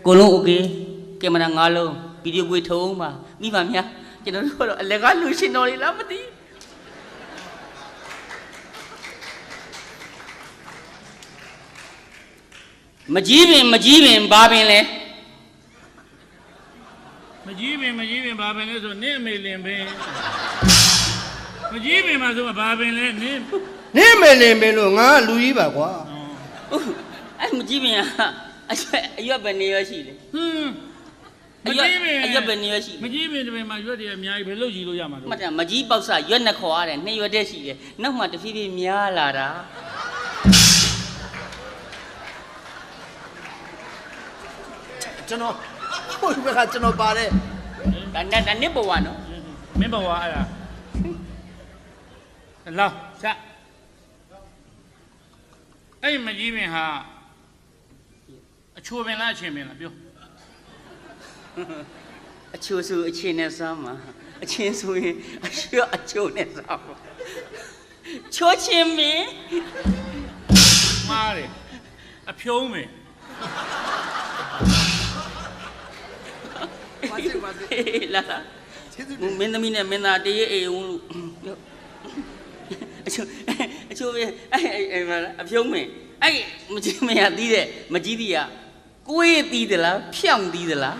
ကိုလုံး okay ကင်မရာ9လုံးဗီဒီယိုကွေးထုံးပါမိပါများကျွန်တော်တို့တော့အလကားလူရှင်တော်တွေလားမသိမကြီးပင်ဘာပင်လဲမကြီးပင်ဘာပင်လဲဆိုနင့်အမေလင်ပင်မကြီးပင်မှာဆိုဘာပင်လဲနင့်အမေလင်ပင်လို့ငါလူကြီးပါကွာအဲ့မကြီးပင်ကအရွက်ပဲနေရရှိတယ်မကြီးပင်အရွက်ပဲနေရရှိမကြီးပင်တပင်မှာရွက်တွေအများကြီးဘယ်လို့ကြီးလို့ရမှာလို့မှတ်တယ်မကြီးပေါက်စရွက်နှစ်ခေါ်ရတယ်နှစ်ရွက်တည်းရှိတယ်နောက်မှတဖြည်းဖြည်းများလာတာကျွန်တော်ဟိုဘက်ကကျွန်တော်ပါတယ်ဒါနစ်ဘဝနော်မင်းဘဝအဲ့ဒါလောက်ချက်အဲ့မကြီးပင်ဟာအချိုပင်လားအချင်းပင်လားပြောအချိုဆိုအချင်းနဲ့စားမှာအချင်းဆိုရင်အချိုနဲ့စားမှာချိုးချင်းမင်းမားတယ်အဖြုံးမင်းပါစေလာမင်းသမီးနဲ့မင်းသားတရေအေးဦးလို့အချိုအဲ့အဖြုံးမင်းအဲ့မကြီးမရသီးတဲ့မကြီးသီးကကိုယ်သီးသလားဖြောင်းသီးသလား